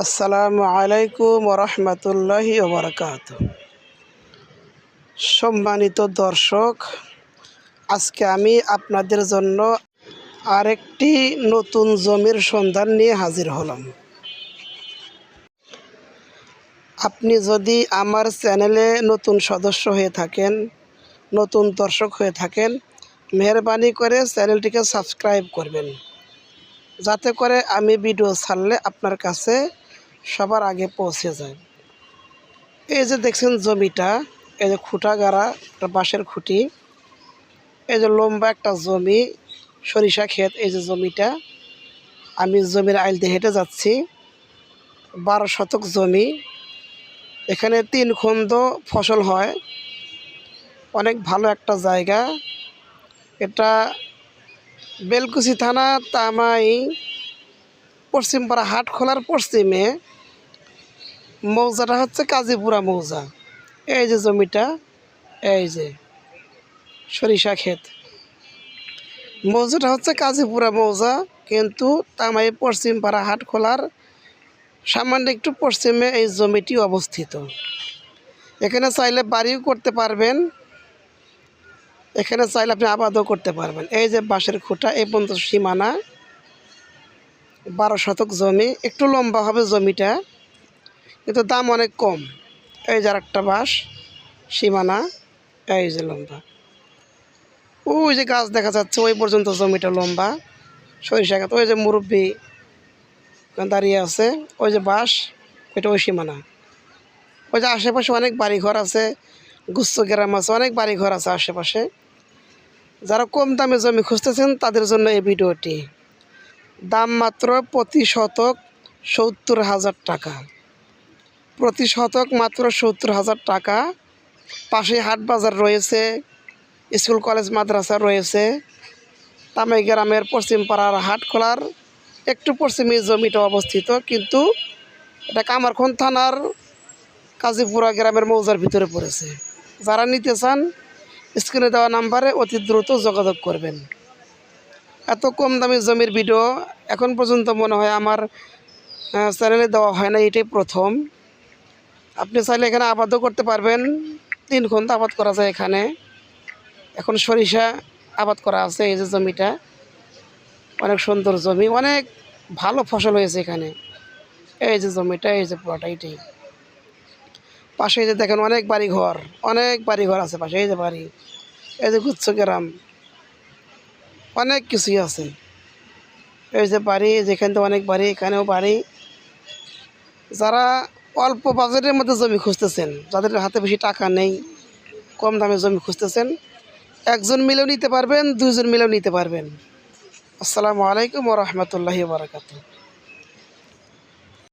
আসসালামু আলাইকুম ওরহমতুল্লাহি ওবরাকাতুহু। সম্মানিত দর্শক, আজকে আমি আপনাদের জন্য আরেকটি নতুন জমির সন্ধান নিয়ে হাজির হলাম। আপনি যদি আমার চ্যানেলে নতুন সদস্য হয়ে থাকেন, নতুন দর্শক হয়ে থাকেন, মেহরবানি করে চ্যানেলটিকে সাবস্ক্রাইব করবেন, যাতে করে আমি ভিডিও ছাড়লে আপনার কাছে সবার আগে পৌঁছে যায়। এই যে দেখছেন জমিটা, এই যে খুঁটা গাড়া একটা বাঁশের খুঁটি, এই যে লম্বা একটা জমি, সরিষা ক্ষেত। এই যে জমিটা, আমি জমির আইল দিয়ে হেঁটে যাচ্ছি। 12 শতক জমি, এখানে 3 খন্দ ফসল হয়। অনেক ভালো একটা জায়গা। এটা বেলকুচি থানা, তামাই, পশ্চিমপাড়া হাটখোলার পশ্চিমে। মৌজাটা হচ্ছে কাজীপুরা মৌজা। এই যে জমিটা, এই যে সরিষা ক্ষেত। মৌজাটা হচ্ছে কাজীপুরা মৌজা, কিন্তু তামাই পশ্চিমপাড়া হাটখোলার সামান্য একটু পশ্চিমে এই জমিটি অবস্থিত। এখানে চাইলে বাড়িও করতে পারবেন, এখানে চাইলে আপনি আবাদও করতে পারবেন। এই যে বাঁশের খুঁটা, এই পর্যন্ত সীমানা। 12 শতক জমি, একটু লম্বা হবে জমিটা, কিন্তু দাম অনেক কম। এই যে আরেকটা বাঁশ সীমানা, এই যে লম্বা। ওই যে গাছ দেখা যাচ্ছে, ওই পর্যন্ত জমিটা লম্বা সরিষা ক্ষেত। ওই যে মুরব্বি দাঁড়িয়ে আছে, ওই যে বাঁশ, এটা ওই সীমানা। ওই যে আশেপাশে অনেক বাড়িঘর আছে, গুচ্ছ গ্রাম আছে, অনেক বাড়িঘর আছে আশেপাশে। যারা কম দামে জমি খুঁজতেছেন তাদের জন্য এই ভিডিওটি। দাম মাত্র প্রতি শতক 70,000 টাকা। প্রতি শতক মাত্র 70,000 টাকা। পাশে হাট বাজার রয়েছে, স্কুল কলেজ মাদ্রাসা রয়েছে। তামাই গ্রামের পশ্চিমপাড়ার হাটখোলার একটু পশ্চিমে জমিটা অবস্থিত, কিন্তু এটা কামারখন্দ থানার কাজীপুরা গ্রামের মৌজার ভিতরে পড়েছে। যারা নিতে চান স্ক্রিনে দেওয়া নাম্বারে অতি দ্রুত যোগাযোগ করবেন। এত কম দামি জমির ভিডিও এখন পর্যন্ত মনে হয় আমার চ্যানেলে দেওয়া হয় না, এটাই প্রথম। আপনি চাইলে এখানে আবাদও করতে পারবেন। 3 খন্দ আবাদ করা যায় এখানে। এখন সরিষা আবাদ করা আছে। এই যে জমিটা অনেক সুন্দর জমি, অনেক ভালো ফসল হয়েছে এখানে। এই যে জমিটা, এই যে পুরোটা এটাই। পাশে এই যে দেখেন অনেক বাড়িঘর, অনেক বাড়িঘর আছে পাশে। এই যে বাড়ি, এই যে গুচ্ছ গ্রাম, অনেক কিছুই আছে। এই যে বাড়ি, যেখান থেকে অনেক বাড়ি, এখানেও বাড়ি। যারা অল্প বাজেটের মধ্যে জমি খুঁজতেছেন, যাদের হাতে বেশি টাকা নেই, কম দামে জমি খুঁজতেছেন, একজন মিলেও নিতে পারবেন, 2 জন মিলেও নিতে পারবেন। আসসালামু আলাইকুম ওরহমতুল্লাহি ওবরাকাতুহু।